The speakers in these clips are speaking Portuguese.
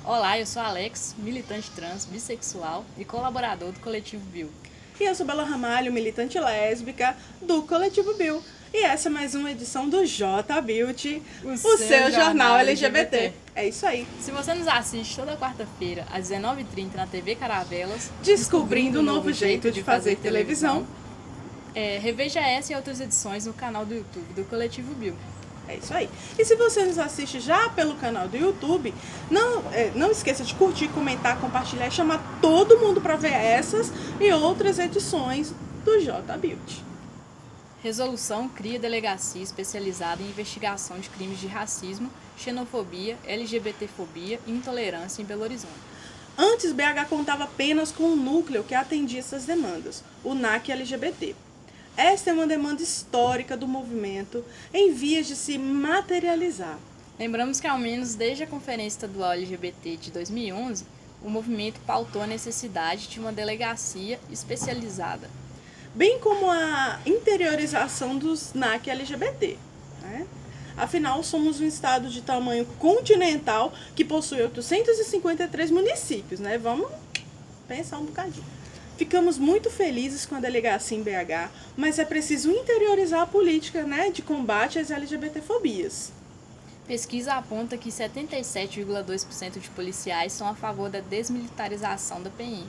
Olá, eu sou Alex, militante trans, bissexual e colaborador do Coletivo Bill. E eu sou Bela Ramalho, militante lésbica do Coletivo Bill. E essa é mais uma edição do J Beauty, o seu jornal LGBT. É isso aí. Se você nos assiste toda quarta-feira, às 19h30 na TV Caravelas, Descobrindo um novo jeito de fazer televisão. Reveja essa e outras edições no canal do YouTube do Coletivo Bill. É isso aí. E se você nos assiste já pelo canal do YouTube, não esqueça de curtir, comentar, compartilhar e chamar todo mundo para ver essas e outras edições do J Beauty. Resolução cria delegacia especializada em investigação de crimes de racismo, xenofobia, LGBTfobia e intolerância em Belo Horizonte. Antes, BH contava apenas com um núcleo que atendia essas demandas, o NAC LGBT. Esta é uma demanda histórica do movimento em vias de se materializar. Lembramos que, ao menos desde a Conferência Estadual LGBT de 2011, o movimento pautou a necessidade de uma delegacia especializada, bem como a interiorização dos NAC LGBT. Né? Afinal, somos um estado de tamanho continental que possui 853 municípios. Né? Vamos pensar um bocadinho. Ficamos muito felizes com a delegacia em BH, mas é preciso interiorizar a política, né, de combate às LGBTfobias. Pesquisa aponta que 77,2% de policiais são a favor da desmilitarização da PM.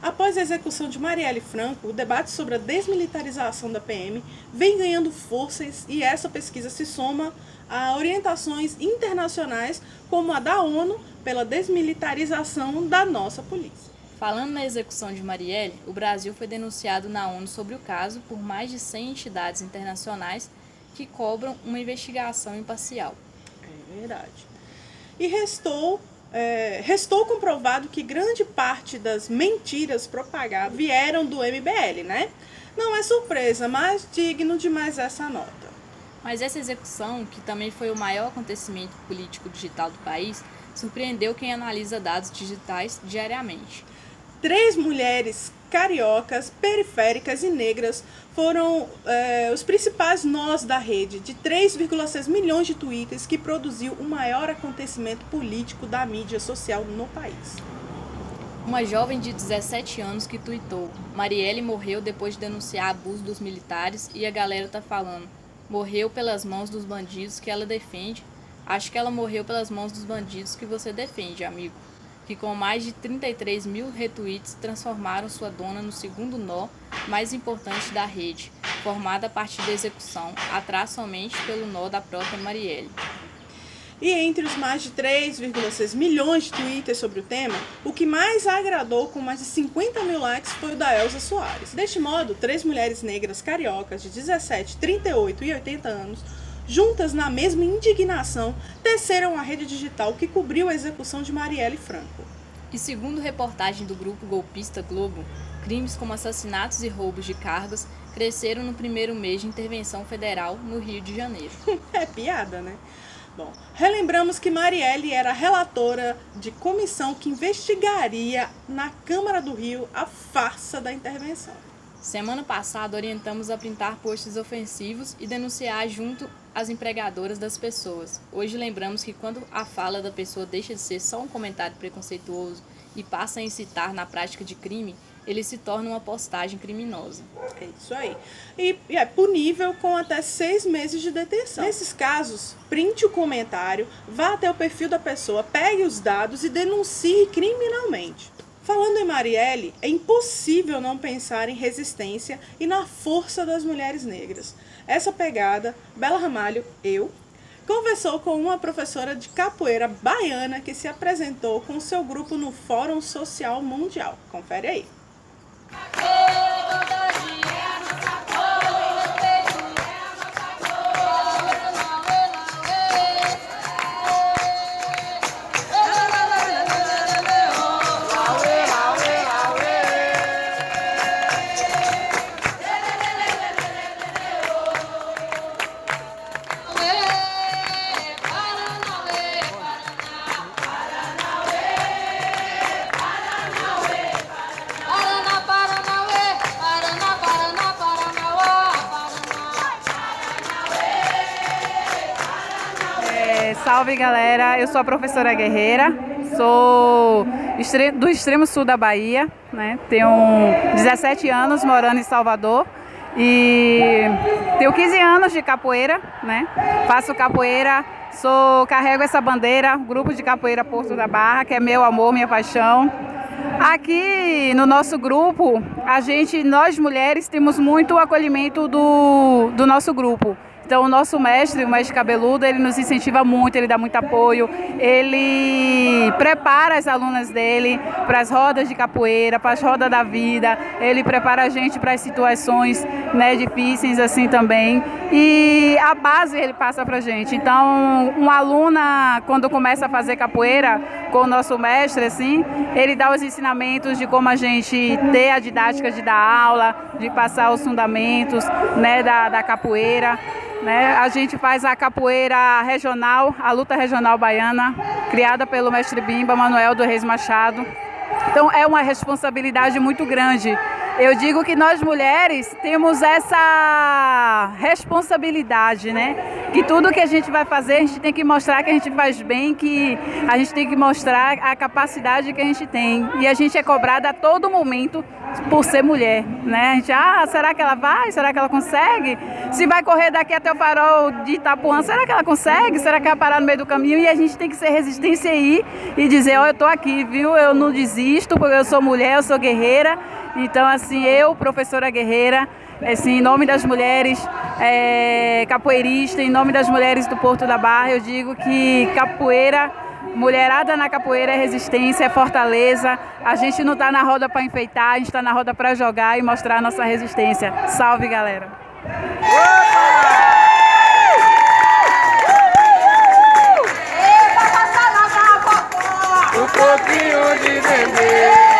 Após a execução de Marielle Franco, o debate sobre a desmilitarização da PM vem ganhando forças e essa pesquisa se soma a orientações internacionais como a da ONU pela desmilitarização da nossa polícia. Falando na execução de Marielle, o Brasil foi denunciado na ONU sobre o caso por mais de 100 entidades internacionais que cobram uma investigação imparcial. É verdade. E restou comprovado que grande parte das mentiras propagadas vieram do MBL, né? Não é surpresa, mas digno de mais essa nota. Mas essa execução, que também foi o maior acontecimento político digital do país, surpreendeu quem analisa dados digitais diariamente. 3 mulheres cariocas, periféricas e negras foram os principais nós da rede de 3,6 milhões de tweets que produziu o maior acontecimento político da mídia social no país. Uma jovem de 17 anos que tweetou: Marielle morreu depois de denunciar abuso dos militares e a galera tá falando, morreu pelas mãos dos bandidos que ela defende. Acho que ela morreu pelas mãos dos bandidos que você defende, amigo. Que com mais de 33 mil retweets transformaram sua dona no segundo nó mais importante da rede, formada a partir da execução, atrás somente pelo nó da própria Marielle. E entre os mais de 3,6 milhões de twitters sobre o tema, o que mais agradou com mais de 50 mil likes foi o da Elza Soares. Deste modo, 3 mulheres negras cariocas de 17, 38 e 80 anos, juntas na mesma indignação, teceram a rede digital que cobriu a execução de Marielle Franco. E segundo reportagem do grupo golpista Globo, crimes como assassinatos e roubos de cargos cresceram no primeiro mês de intervenção federal no Rio de Janeiro. É piada, né? Bom, relembramos que Marielle era relatora de comissão que investigaria na Câmara do Rio a farsa da intervenção. Semana passada, orientamos a printar posts ofensivos e denunciar junto às empregadoras das pessoas. Hoje lembramos que quando a fala da pessoa deixa de ser só um comentário preconceituoso e passa a incitar na prática de crime, ele se torna uma postagem criminosa. É isso aí. E é punível com até 6 meses de detenção. Nesses casos, printe o comentário, vá até o perfil da pessoa, pegue os dados e denuncie criminalmente. Falando em Marielle, é impossível não pensar em resistência e na força das mulheres negras. Essa pegada, Bela Ramalho, conversou com uma professora de capoeira baiana que se apresentou com seu grupo no Fórum Social Mundial. Confere aí. Salve, galera! Eu sou a professora Guerreira, sou do extremo sul da Bahia, né? Tenho 17 anos morando em Salvador e tenho 15 anos de capoeira, né? Faço capoeira, carrego essa bandeira, grupo de capoeira Porto da Barra, que é meu amor, minha paixão. Aqui no nosso grupo, nós mulheres, temos muito acolhimento do nosso grupo. Então o nosso mestre, o mestre Cabeludo, ele nos incentiva muito, ele dá muito apoio, ele prepara as alunas dele para as rodas de capoeira, para as rodas da vida, ele prepara a gente para as situações, né, difíceis assim também, e a base ele passa para a gente. Então uma aluna, quando começa a fazer capoeira com o nosso mestre, assim, ele dá os ensinamentos de como a gente ter a didática de dar aula, de passar os fundamentos, né, da capoeira. Né? A gente faz a capoeira regional, a luta regional baiana, criada pelo mestre Bimba Manuel do Reis Machado. Então é uma responsabilidade muito grande. Eu digo que nós mulheres temos essa responsabilidade, né? Que tudo que a gente vai fazer, a gente tem que mostrar que a gente faz bem, que a gente tem que mostrar a capacidade que a gente tem. E a gente é cobrada a todo momento por ser mulher, né? A gente, será que ela vai? Será que ela consegue? Se vai correr daqui até o farol de Itapuã, será que ela consegue? Será que ela vai parar no meio do caminho? E a gente tem que ser resistência aí e dizer, eu tô aqui, viu? Eu não desisto, porque eu sou mulher, eu sou guerreira. Então, assim, eu, professora Guerreira, assim, em nome das mulheres capoeiristas, em nome das mulheres do Porto da Barra, eu digo que capoeira, mulherada na capoeira é resistência, é fortaleza. A gente não está na roda para enfeitar, a gente está na roda para jogar e mostrar a nossa resistência. Salve, galera! Um pouquinho de bebê.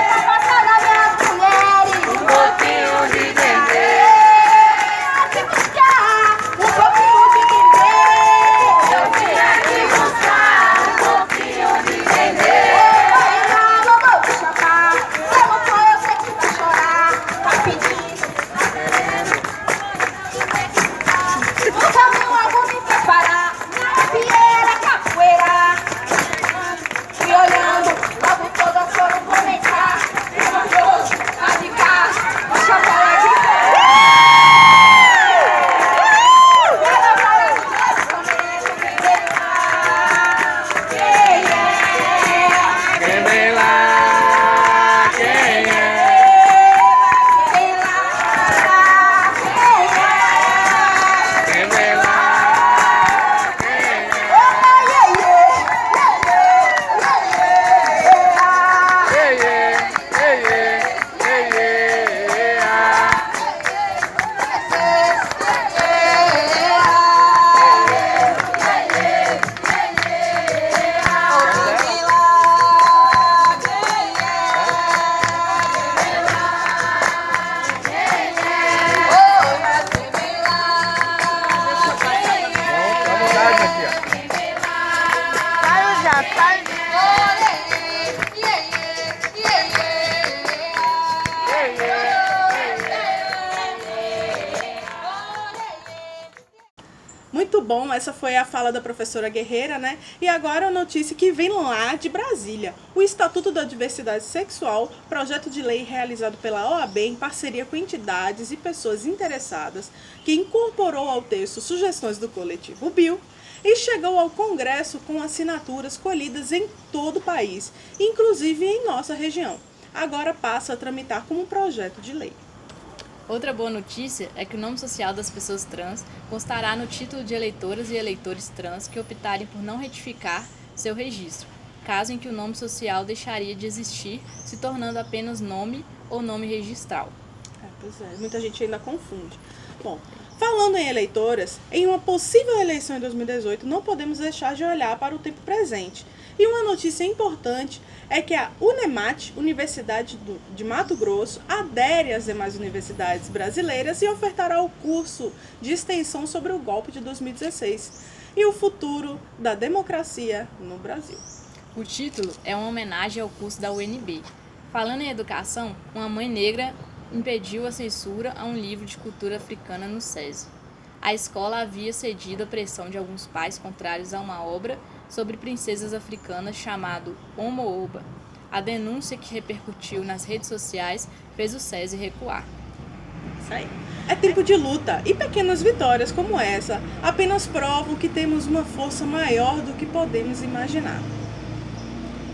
Muito bom, essa foi a fala da professora Guerreira, né? E agora a notícia que vem lá de Brasília. O Estatuto da Diversidade Sexual, projeto de lei realizado pela OAB em parceria com entidades e pessoas interessadas, que incorporou ao texto sugestões do coletivo BIL e chegou ao Congresso com assinaturas colhidas em todo o país, inclusive em nossa região. Agora passa a tramitar como um projeto de lei. Outra boa notícia é que o nome social das pessoas trans constará no título de eleitoras e eleitores trans que optarem por não retificar seu registro, caso em que o nome social deixaria de existir, se tornando apenas nome ou nome registral. Pois é, muita gente ainda confunde. Bom, falando em eleitoras, em uma possível eleição em 2018, não podemos deixar de olhar para o tempo presente. E uma notícia importante é que a UNEMAT, Universidade de Mato Grosso, adere às demais universidades brasileiras e ofertará o curso de extensão sobre o golpe de 2016 e o futuro da democracia no Brasil. O título é uma homenagem ao curso da UNB. Falando em educação, uma mãe negra impediu a censura a um livro de cultura africana no SESI. A escola havia cedido à pressão de alguns pais contrários a uma obra sobre princesas africanas chamado Homo Oba. A denúncia que repercutiu nas redes sociais fez o SESI recuar. Isso aí. É tempo de luta e pequenas vitórias como essa apenas provam que temos uma força maior do que podemos imaginar.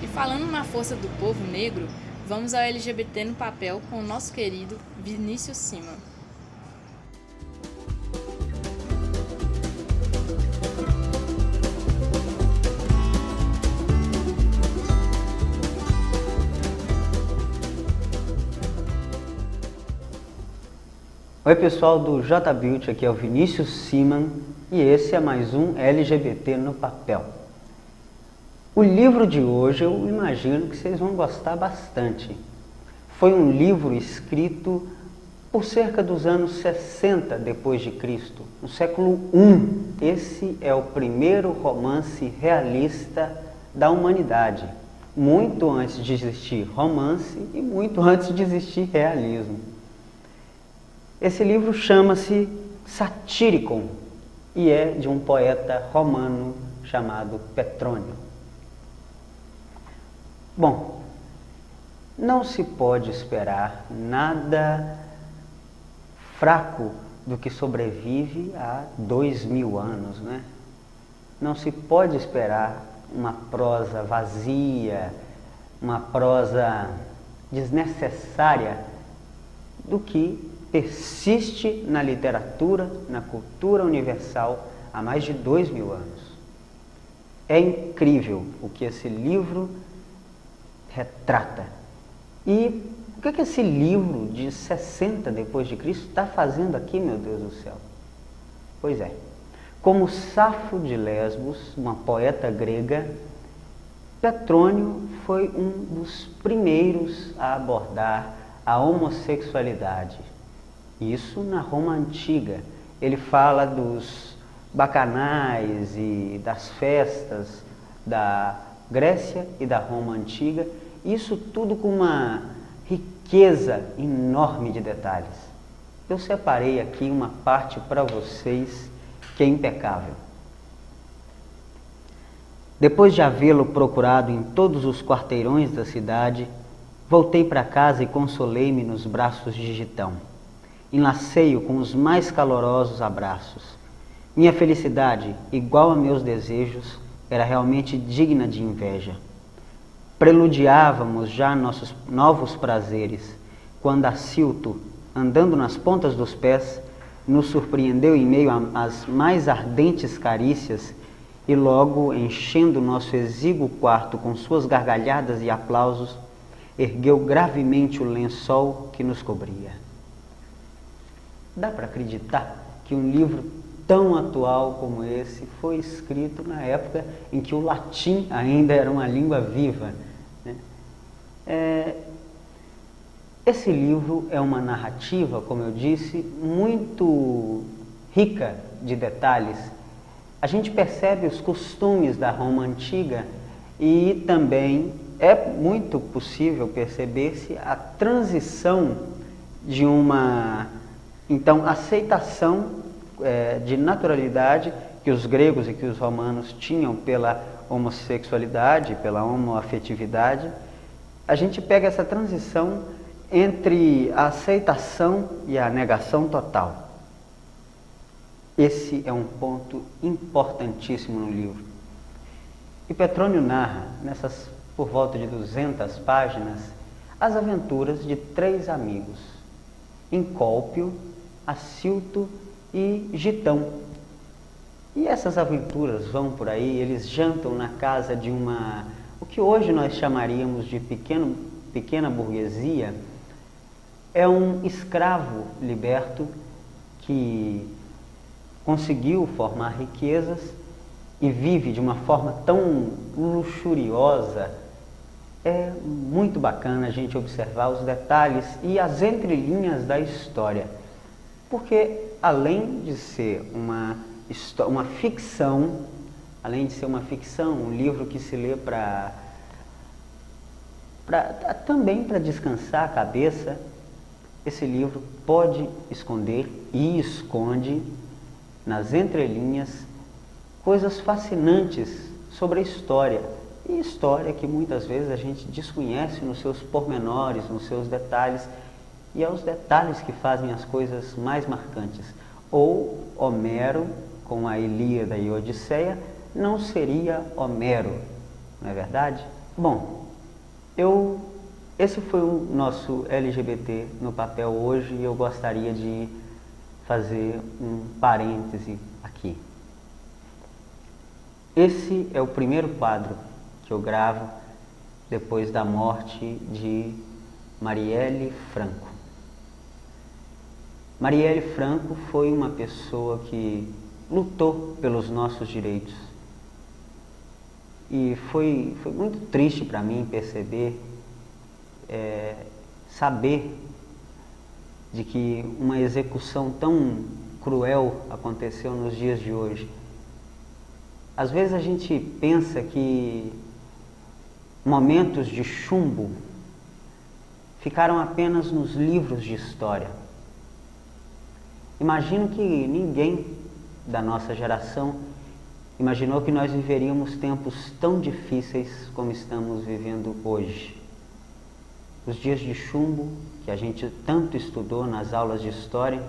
E falando na força do povo negro, vamos ao LGBT no papel com o nosso querido Vinícius Simon. Oi pessoal do JBeauty, aqui é o Vinícius Simon e esse é mais um LGBT no papel. O livro de hoje eu imagino que vocês vão gostar bastante. Foi um livro escrito por cerca dos anos 60 depois de Cristo, no século I. Esse é o primeiro romance realista da humanidade, muito antes de existir romance e muito antes de existir realismo. Esse livro chama-se Satyricon e é de um poeta romano chamado Petrônio. Bom, não se pode esperar nada fraco do que sobrevive há 2000 anos, né? Não se pode esperar uma prosa vazia, uma prosa desnecessária do que persiste na literatura, na cultura universal há mais de 2000 anos. É incrível o que esse livro retrata. E o que esse livro de 60 depois de Cristo está fazendo aqui, meu Deus do céu? Pois é, como Safo de Lesbos, uma poeta grega, Petrônio foi um dos primeiros a abordar a homossexualidade. Isso na Roma Antiga. Ele fala dos bacanais e das festas da Grécia e da Roma Antiga. Isso tudo com uma riqueza enorme de detalhes. Eu separei aqui uma parte para vocês que é impecável. Depois de havê-lo procurado em todos os quarteirões da cidade, voltei para casa e consolei-me nos braços de Gitão. Enlacei-o com os mais calorosos abraços. Minha felicidade, igual a meus desejos, era realmente digna de inveja. Preludiávamos já nossos novos prazeres, quando Acilto, andando nas pontas dos pés, nos surpreendeu em meio às mais ardentes carícias e logo, enchendo nosso exíguo quarto com suas gargalhadas e aplausos, ergueu gravemente o lençol que nos cobria. Dá para acreditar que um livro tão atual como esse foi escrito na época em que o latim ainda era uma língua viva, né? Esse livro é uma narrativa, como eu disse, muito rica de detalhes. A gente percebe os costumes da Roma Antiga e também é muito possível perceber-se a transição de uma aceitação de naturalidade que os gregos e que os romanos tinham pela homossexualidade, pela homoafetividade. A gente pega essa transição entre a aceitação e a negação total. Esse é um ponto importantíssimo no livro. E Petrônio narra, nessas por volta de 200 páginas, as aventuras de 3 amigos, Encólpio, Acilto e Gitão. E essas aventuras vão por aí, eles jantam na casa de o que hoje nós chamaríamos de pequena burguesia. É um escravo liberto que conseguiu formar riquezas e vive de uma forma tão luxuriosa. É muito bacana a gente observar os detalhes e as entrelinhas da história, porque além de ser uma ficção, um livro que se lê também para descansar a cabeça, esse livro pode esconder e esconde nas entrelinhas coisas fascinantes sobre a história. E história que muitas vezes a gente desconhece nos seus pormenores, nos seus detalhes, e é os detalhes que fazem as coisas mais marcantes. Ou Homero, com a Ilíada e a Odisseia, não seria Homero, não é verdade? Bom, esse foi o nosso LGBT no papel hoje e eu gostaria de fazer um parêntese aqui. Esse é o primeiro quadro que eu gravo depois da morte de Marielle Franco. Marielle Franco foi uma pessoa que lutou pelos nossos direitos. E foi muito triste para mim perceber, saber de que uma execução tão cruel aconteceu nos dias de hoje. Às vezes a gente pensa que momentos de chumbo ficaram apenas nos livros de história. Imagino que ninguém da nossa geração imaginou que nós viveríamos tempos tão difíceis como estamos vivendo hoje. Os dias de chumbo, que a gente tanto estudou nas aulas de história,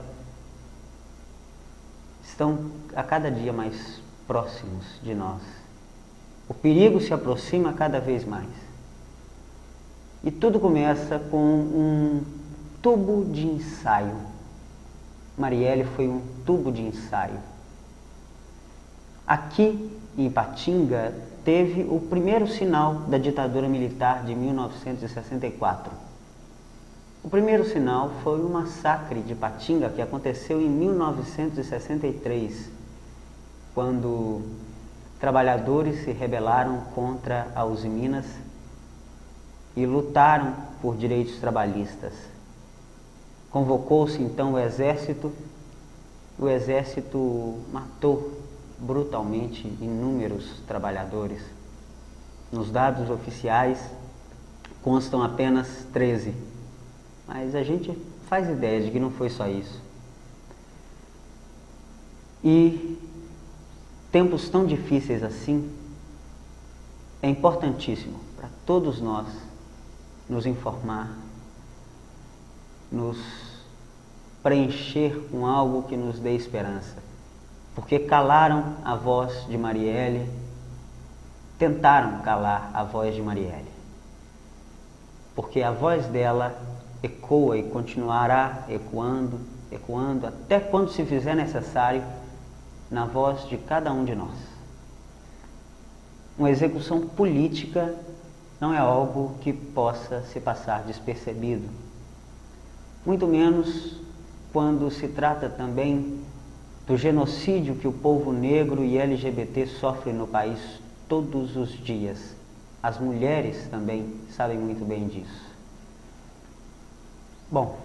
estão a cada dia mais próximos de nós. O perigo se aproxima cada vez mais. E tudo começa com um tubo de ensaio. Marielle foi um tubo de ensaio. Aqui em Ipatinga teve o primeiro sinal da ditadura militar de 1964. O primeiro sinal foi o massacre de Ipatinga que aconteceu em 1963, quando trabalhadores se rebelaram contra a Usiminas e lutaram por direitos trabalhistas. Convocou-se então o exército matou brutalmente inúmeros trabalhadores. Nos dados oficiais constam apenas 13, mas a gente faz ideia de que não foi só isso. E tempos tão difíceis assim, é importantíssimo para todos nós nos informar, nos preencher com algo que nos dê esperança. Porque calaram a voz de Marielle, tentaram calar a voz de Marielle. Porque a voz dela ecoa e continuará ecoando até quando se fizer necessário na voz de cada um de nós. Uma execução política não é algo que possa se passar despercebido. Muito menos quando se trata também do genocídio que o povo negro e LGBT sofre no país todos os dias. As mulheres também sabem muito bem disso. Bom,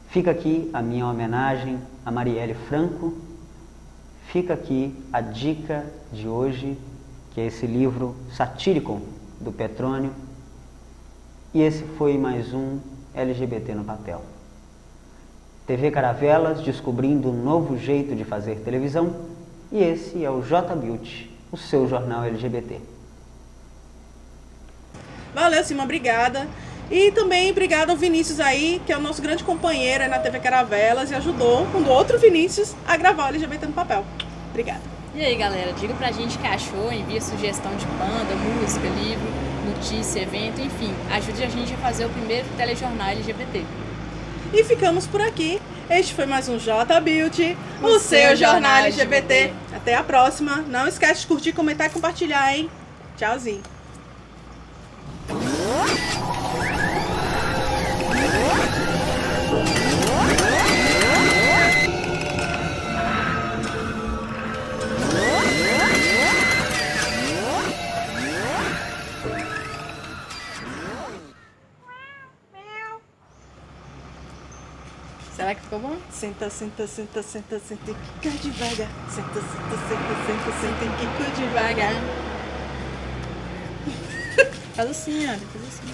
fica aqui a minha homenagem a Marielle Franco, fica aqui a dica de hoje, que é esse livro satírico do Petrônio, e esse foi mais um LGBT no papel. TV Caravelas descobrindo um novo jeito de fazer televisão, e esse é o J-Beauty, o seu jornal LGBT. Valeu, Simão, obrigada. E também obrigada ao Vinícius aí, que é o nosso grande companheiro aí na TV Caravelas e ajudou com o outro Vinícius a gravar o LGBT no papel. Obrigada. E aí, galera, diga pra gente o que achou, envia sugestão de banda, música, livro, notícia, evento, enfim, ajude a gente a fazer o primeiro telejornal LGBT. E ficamos por aqui. Este foi mais um J-Beauty, o seu jornal LGBT. Até a próxima. Não esquece de curtir, comentar e compartilhar, hein? Tchauzinho. Será que ficou bom? Senta, senta, senta, senta, senta e quica devagar. Senta, senta, senta, senta, senta e quica devagar. Faz assim, olha, faz assim.